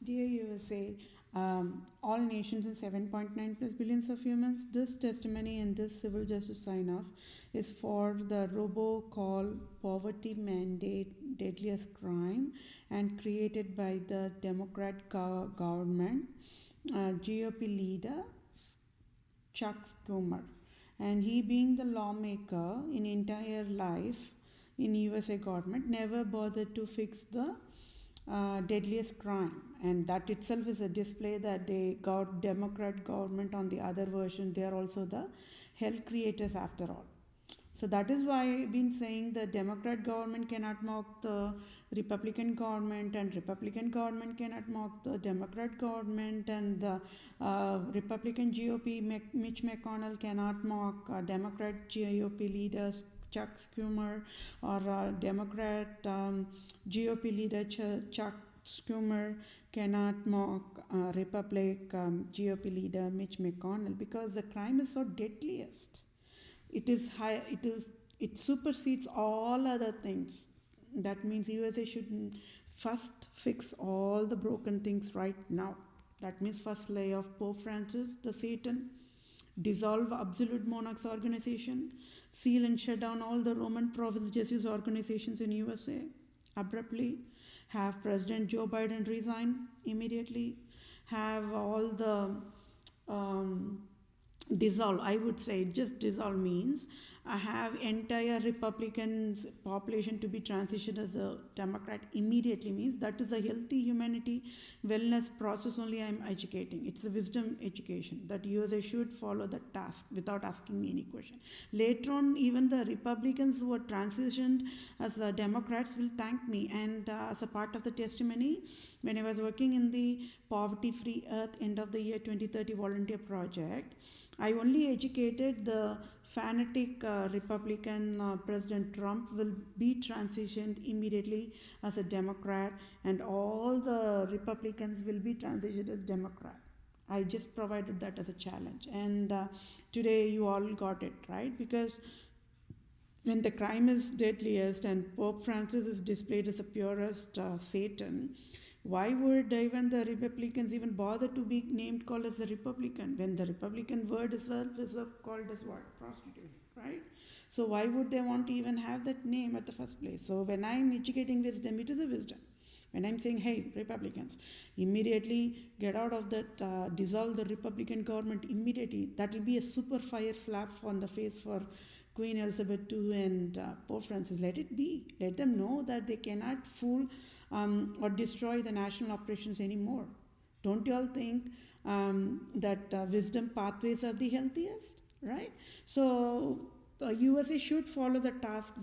Dear USA, all nations and 7.9 plus billions of humans, this testimony and this civil justice sign off is for the robocall poverty mandate deadliest crime and created by the Democrat government, GOP leader Chuck Schumer. And he, being the lawmaker in entire life in USA government, never bothered to fix the deadliest crime, and that itself is a display that they got Democrat government on the other version. They are also the hell creators after all. So that is why I've been saying the Democrat government cannot mock the Republican government, and Republican government cannot mock the Democrat government, and the Republican GOP Mitch McConnell cannot mock Democrat GOP leaders Chuck Schumer, or Democrat GOP leader Chuck Schumer cannot mock Republic GOP leader Mitch McConnell, because the crime is so deadliest. It is high. It supersedes all other things. That means USA should first fix all the broken things right now. That means first lay off Pope Francis, the Satan, dissolve Absolute Monarchs organization, seal and shut down all the Roman Prophets Jesus organizations in USA abruptly, have President Joe Biden resign immediately, have all the um, dissolve. I would say just dissolve means I have entire Republican population to be transitioned as a Democrat immediately, means that is a healthy humanity wellness process only I am educating. It's a wisdom education that USA should follow the task without asking me any question. Later on, even the Republicans who are transitioned as Democrats will thank me. And as a part of the testimony, when I was working in the Poverty Free Earth End of the Year 2030 volunteer project, I only educated the fanatic Republican President Trump will be transitioned immediately as a Democrat, and all the Republicans will be transitioned as Democrat. I just provided that as a challenge, and today you all got it right, because when the crime is deadliest and Pope Francis is displayed as a purest Satan, why would even the Republicans even bother to be named called as a Republican when the Republican word itself is called as what? Prostitute, right? So why would they want to even have that name at the first place? So when I'm educating wisdom, it is a wisdom. When I'm saying, hey, Republicans, immediately get out of that, dissolve the Republican government immediately, that will be a super fire slap on the face for Queen Elizabeth II and Pope Francis. Let it be. Let them know that they cannot fool or destroy the national operations anymore. Don't you all think that wisdom pathways are the healthiest, right? So the USA should follow the task,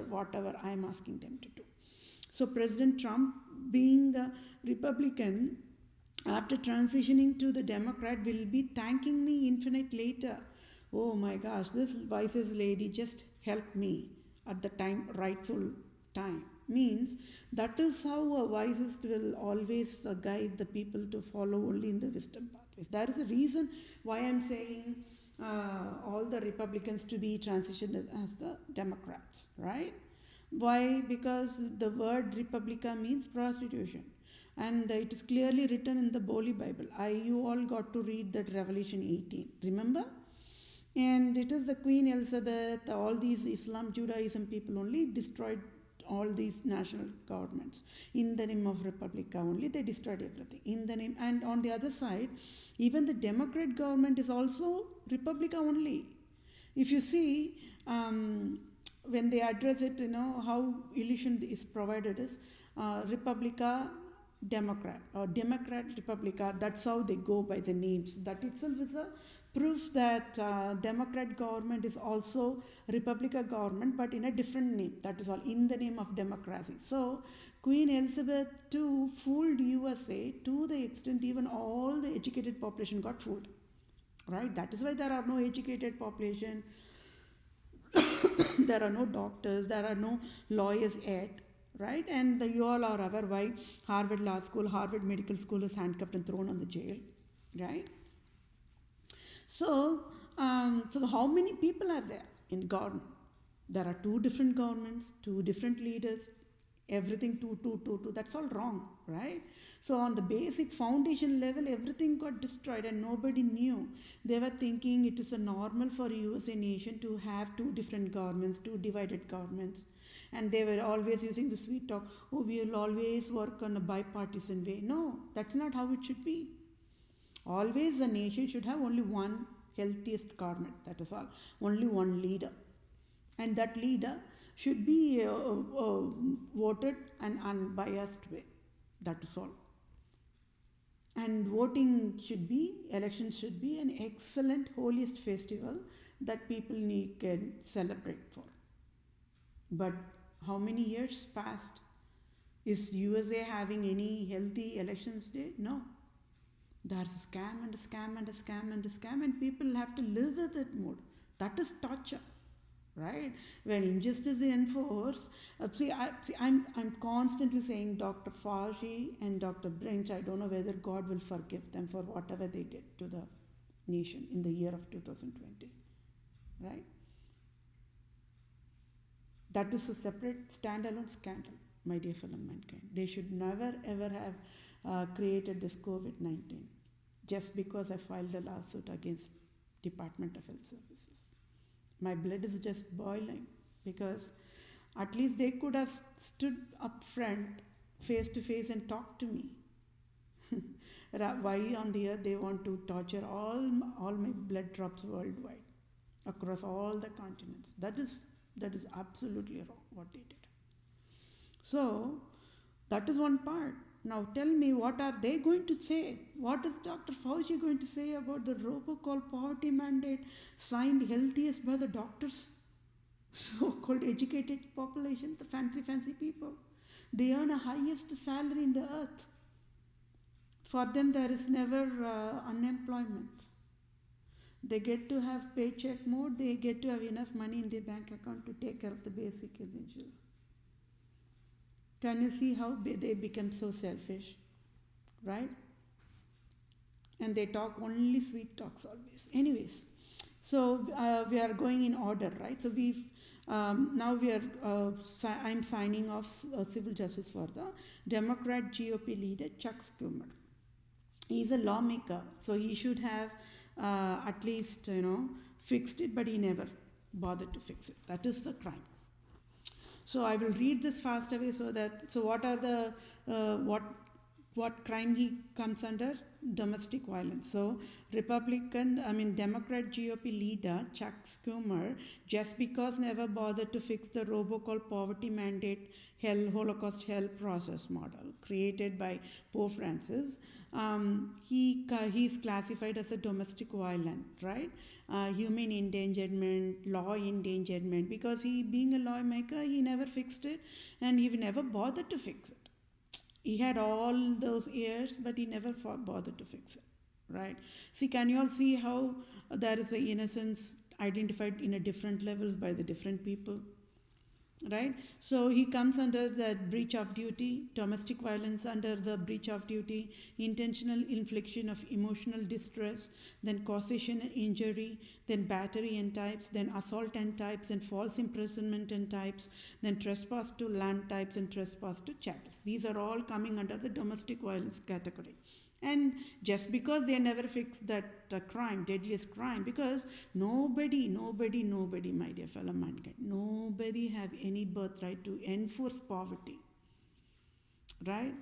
whatever I am asking them to do. So President Trump, being a Republican, after transitioning to the Democrat, will be thanking me infinite later. Oh my gosh, this wisest lady just helped me at the rightful time. Means that is how a wisest will always guide the people to follow only in the wisdom pathways. That is the reason why I'm saying all the Republicans to be transitioned as the Democrats, right? Why? Because the word Republica means prostitution, and it is clearly written in the Holy Bible. You all got to read that Revelation 18. Remember? And it is the Queen Elizabeth, all these Islam, Judaism people only destroyed all these national governments. In the name of Republica only, they destroyed everything. In the name, and on the other side, even the Democrat government is also Republica only. If you see, when they address it, how illusion is provided is Republica Democrat or Democrat Republica. That's how they go by the names. That itself is a proof that Democrat government is also Republica government, but in a different name. That is all, in the name of democracy. So Queen Elizabeth II fooled USA to the extent even all the educated population got fooled. Right? That is why there are no educated population. There are no doctors, there are no lawyers yet, right? And you all are aware why Harvard Law School, Harvard Medical School is handcuffed and thrown on the jail, right? So, so how many people are there in government? There are two different governments, two different leaders, Everything two, two, two, two. That's all wrong, right? So on the basic foundation level, everything got destroyed, and nobody knew. They were thinking it is a normal for USA nation to have two different governments, two divided governments, and they were always using the sweet talk. Oh, we will always work on a bipartisan way. No, that's not how it should be. Always a nation should have only one healthiest government. That is all. Only one leader, and that leader should be voted an unbiased way. That is all. And voting should be, elections should be an excellent holiest festival that people can celebrate for. But how many years passed? Is USA having any healthy elections day? No. There's a scam and a scam and a scam and a scam, and people have to live with it more. That is torture, right? When injustice is enforced, I'm constantly saying Dr. Fauci and Dr. Brinch, I don't know whether God will forgive them for whatever they did to the nation in the year of 2020, right? That is a separate standalone scandal, my dear fellow mankind. They should never ever have created this COVID-19 just because I filed a lawsuit against Department of Health Services. My blood is just boiling because at least they could have stood up front, face to face, and talked to me. Why on the earth they want to torture all my blood drops worldwide, across all the continents? That is absolutely wrong what they did. So that is one part. Now tell me, what are they going to say? What is Dr. Fauci going to say about the robocall poverty mandate signed healthiest by the doctors? So-called educated population, the fancy people. They earn a highest salary in the earth. For them there is never unemployment. They get to have paycheck mode, they get to have enough money in their bank account to take care of the basic essentials. Can you see how they become so selfish, right? And they talk only sweet talks always. Anyways, so we are going in order, right? So now I'm signing off civil justice for the Democrat GOP leader Chuck Schumer. He's a lawmaker, so he should have at least fixed it, but he never bothered to fix it. That is the crime. So I will read this fast away so what are the what crime he comes under? Domestic violence. So Democrat GOP leader Chuck Schumer, just because never bothered to fix the robocall poverty mandate Holocaust help process model created by Pope Francis, he's classified as a domestic violent, right? Human endangerment, law endangerment, because he, being a lawmaker, he never fixed it, and he never bothered to fix it. He had all those years, but he never bothered to fix it, right? See, can you all see how there is a innocence identified in a different levels by the different people, right? So he comes under that breach of duty, domestic violence under the breach of duty, intentional infliction of emotional distress, then causation and injury, then battery and types, then assault and types, then false imprisonment and types, then trespass to land types, and trespass to chattels. These are all coming under the domestic violence category. And just because they never fixed that crime, deadliest crime, because nobody, my dear fellow mankind, nobody have any birthright to enforce poverty, right?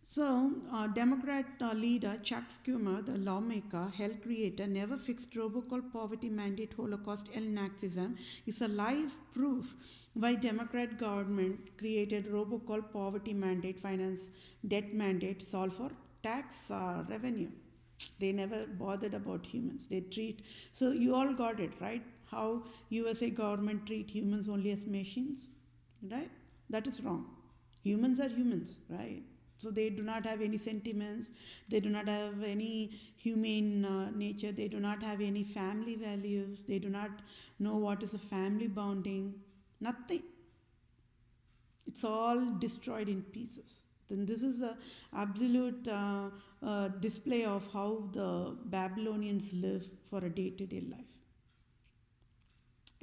So, Democrat leader Chuck Schumer, the lawmaker, health creator, never fixed robocall poverty mandate Holocaust and Nazism, is a live proof why Democrat government created robocall poverty mandate, finance debt mandate, it's all for tax revenue. They never bothered about humans. They treat, so you all got it, right? How USA government treat humans only as machines, right? That is wrong. Humans are humans, right? So they do not have any sentiments, they do not have any humane nature, they do not have any family values, they do not know what is a family bonding, nothing. It's all destroyed in pieces. Then this is an absolute display of how the Babylonians live for a day-to-day life.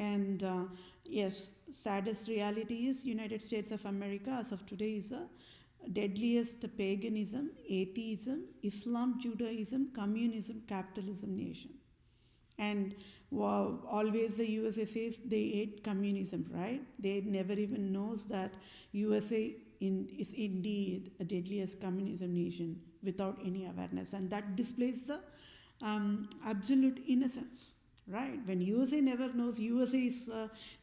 And yes, saddest reality is United States of America as of today is a deadliest paganism, atheism, Islam, Judaism, communism, capitalism nation. And wow, always the USA says they hate communism, right? They never even knows that USA is indeed a deadliest communism nation without any awareness, and that displays the absolute innocence, right? When USA never knows USA is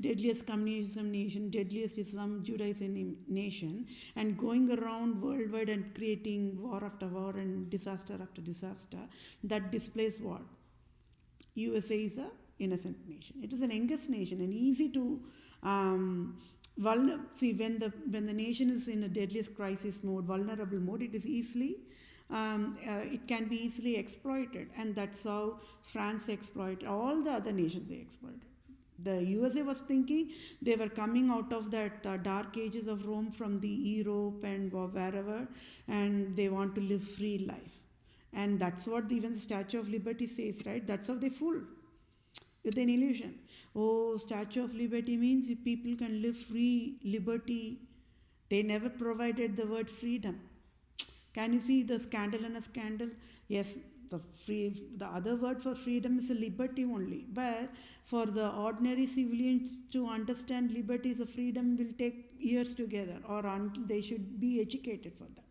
deadliest communism nation, deadliest Islam Judaism nation, and going around worldwide and creating war after war and disaster after disaster, that displays what USA is a innocent nation. It is an youngest nation and easy to see when the nation is in a deadliest crisis mode, vulnerable mode. It is easily it can be easily exploited, and that's how France exploited all the other nations. They exploited. The USA was thinking they were coming out of that dark ages of Rome from the Europe and wherever, and they want to live free life. And that's what even the Statue of Liberty says, right? That's how they fool with an illusion. Oh, Statue of Liberty means if people can live free, liberty. They never provided the word freedom. Can you see the scandal and a scandal? Yes, the other word for freedom is a liberty only. But for the ordinary civilians to understand liberty as a freedom will take years together, or they should be educated for that.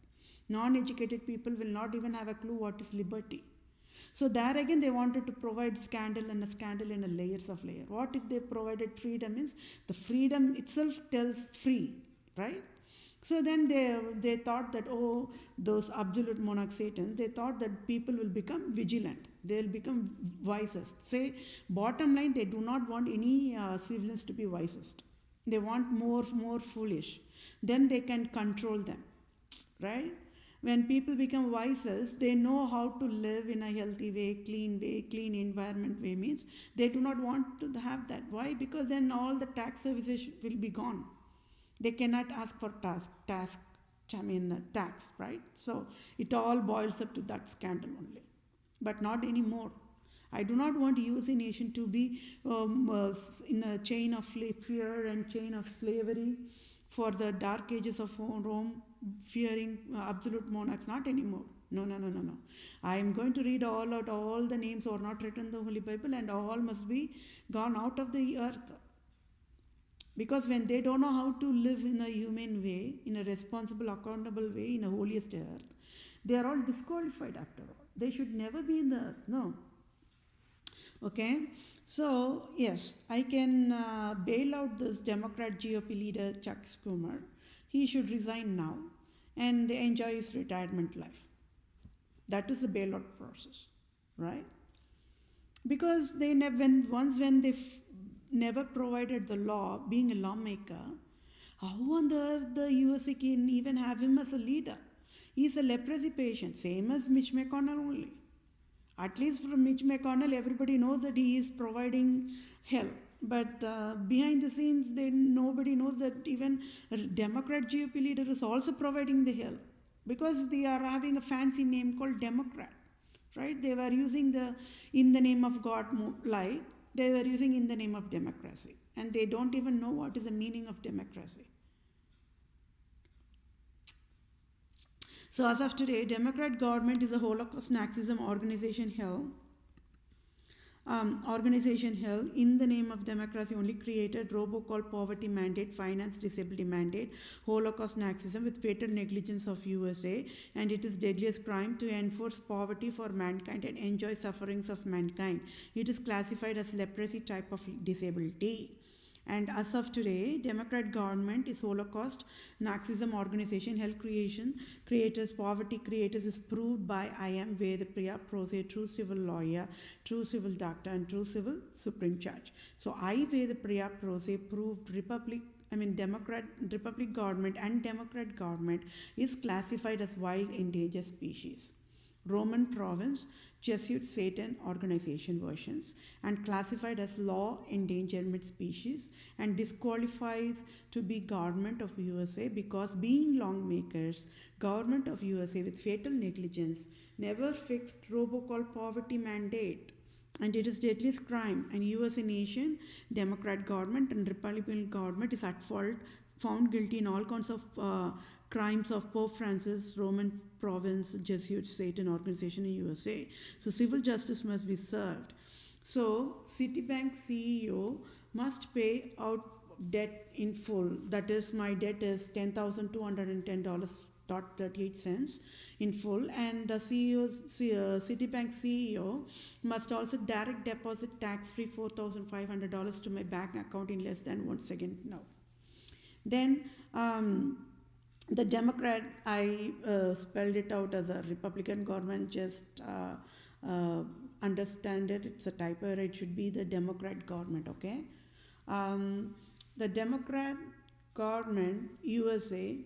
Non-educated people will not even have a clue what is liberty. So there again they wanted to provide scandal and a scandal in a layers of layer. What if they provided freedom means the freedom itself tells free, right? So then they thought that, oh, those absolute monarch Satans, they thought that people will become vigilant. They will become wisest. Say, bottom line, they do not want any civilians to be wisest. They want more foolish. Then they can control them, right? When people become wisest, they know how to live in a healthy way, clean environment way means they do not want to have that. Why? Because then all the tax services will be gone. They cannot ask for tax, right? So it all boils up to that scandal only, but not anymore. I do not want USA nation to be in a chain of fear and chain of slavery for the dark ages of Rome, fearing absolute monarchs. Not anymore. No. I am going to read all out all the names who are not written in the Holy Bible, and all must be gone out of the earth. Because when they don't know how to live in a human way, in a responsible, accountable way, in a holiest earth, they are all disqualified after all. They should never be in the earth. No. Okay, so yes, I can bail out this Democrat GOP leader Chuck Schumer. He should resign now and enjoy his retirement life. That is the bailout process, right? Because they never, when they never provided the law, being a lawmaker, how on the earth the USA can even have him as a leader? He's a leprosy patient, same as Mitch McConnell only. At least from Mitch McConnell, everybody knows that he is providing hell. But behind the scenes, nobody knows that even a Democrat GOP leader is also providing the hell. Because they are having a fancy name called Democrat, right? They were using in the name of God, like they were using in the name of democracy. And they don't even know what is the meaning of democracy. So as of today, Democrat government is a Holocaust Nazism organization held in the name of democracy only created robocall poverty mandate, finance disability mandate, Holocaust Nazism with fatal negligence of USA, and it is deadliest crime to enforce poverty for mankind and enjoy sufferings of mankind. It is classified as leprosy type of disability. And as of today, Democrat government is Holocaust Nazism organization, health creators, poverty creators is proved by I am Vedapriya Prose, true civil lawyer, true civil doctor, and true civil Supreme Judge. So I Vedapriya Prose proved Republic government and Democrat government is classified as wild endangered species. Roman province, Jesuit Satan organization versions, and classified as law endangerment species and disqualifies to be government of USA because being lawmakers, government of USA with fatal negligence never fixed robocall poverty mandate and it is deadliest crime. And USA nation, Democrat government and Republican government is at fault, found guilty in all kinds of crimes of Pope Francis, Roman province, Jesuit Satan organization in USA. So civil justice must be served. So Citibank CEO must pay out debt in full. That is, my debt is $10,210.38 in full, and the Citibank CEO must also direct deposit tax-free $4,500 to my bank account in less than 1 second now. Then the Democrat, I spelled it out as a Republican government, just understand it, it's a typo, it should be the Democrat government, okay? The Democrat government, USA,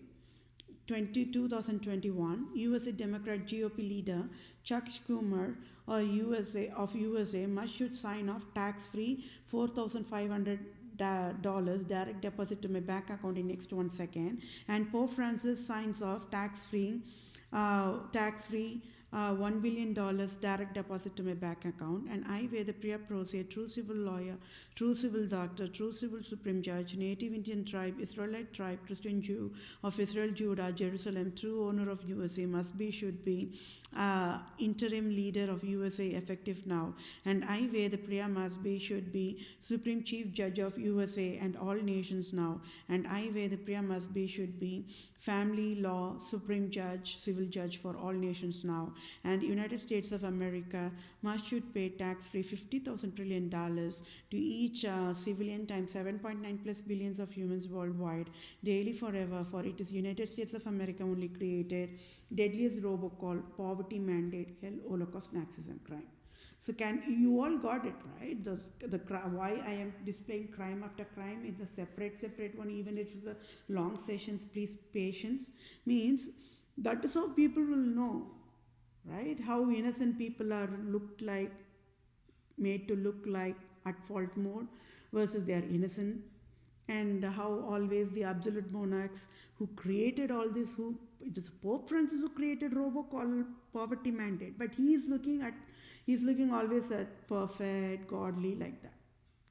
2021, USA Democrat GOP leader Chuck Schumer of USA should sign off tax-free $4,500 direct deposit to my bank account in next 1 second, and Pope Francis signs off tax-free $1 billion direct deposit to my bank account, and I, Vedapriya Prose, true civil lawyer, true civil doctor, true civil supreme judge, native Indian tribe, Israelite tribe, Christian Jew of Israel, Judah, Jerusalem, true owner of USA, must be, should be, interim leader of USA effective now, and I, Vedapriya, must be, should be, supreme chief judge of USA and all nations now, and I, Vedapriya, must be, should be, family law, supreme judge, civil judge for all nations now, and United States of America should pay tax-free $50,000 trillion to each civilian times 7.9 plus billions of humans worldwide, daily forever, for it is United States of America only created deadliest robocall, poverty mandate, hell, Holocaust, Nazism, crime. So you all got it, right? Why I am displaying crime after crime in the separate one, even if it's a long sessions, please patience, means that is how people will know, right? How innocent people are made to look like at fault mode versus they are innocent, and how always the absolute monarchs who created all this, it is Pope Francis who created robocall poverty mandate, but he's looking always at perfect, godly, like that.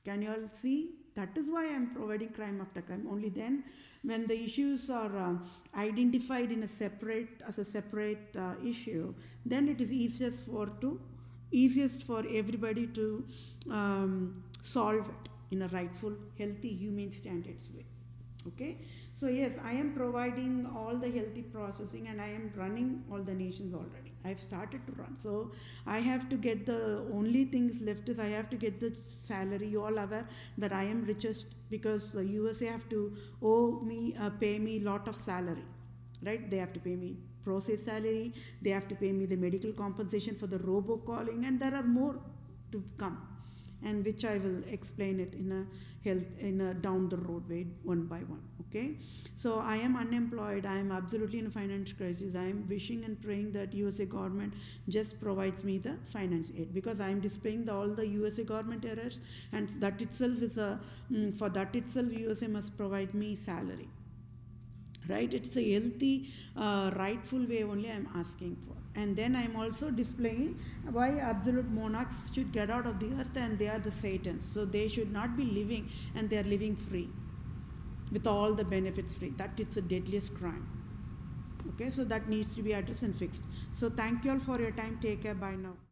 Can you all see? That is why I am providing crime after crime. Only then, when the issues are identified as a separate issue, then it is easiest for everybody to solve it in a rightful, healthy, humane standards way. Okay, so yes, I am providing all the healthy processing, and I am running all the nations already. I have started to run, so I have to get, the only things left is I have to get the salary. You all aware that I am richest because the USA have to pay me lot of salary, right? They have to pay me process salary, they have to pay me the medical compensation for the robocalling, and there are more to come, and which I will explain it in a down the road way, one by one. Okay, so I am unemployed, I am absolutely in a financial crisis. I am wishing and praying that USA government just provides me the finance aid, because I am displaying all the USA government errors, and that itself is for that itself USA must provide me salary, right? It's a healthy, rightful way only I am asking for. And then I am also displaying why absolute monarchs should get out of the earth, and they are the Satans, so they should not be living, and they are living free with all the benefits free. That it's a deadliest crime. Okay, so that needs to be addressed and fixed. So thank you all for your time. Take care. Bye now.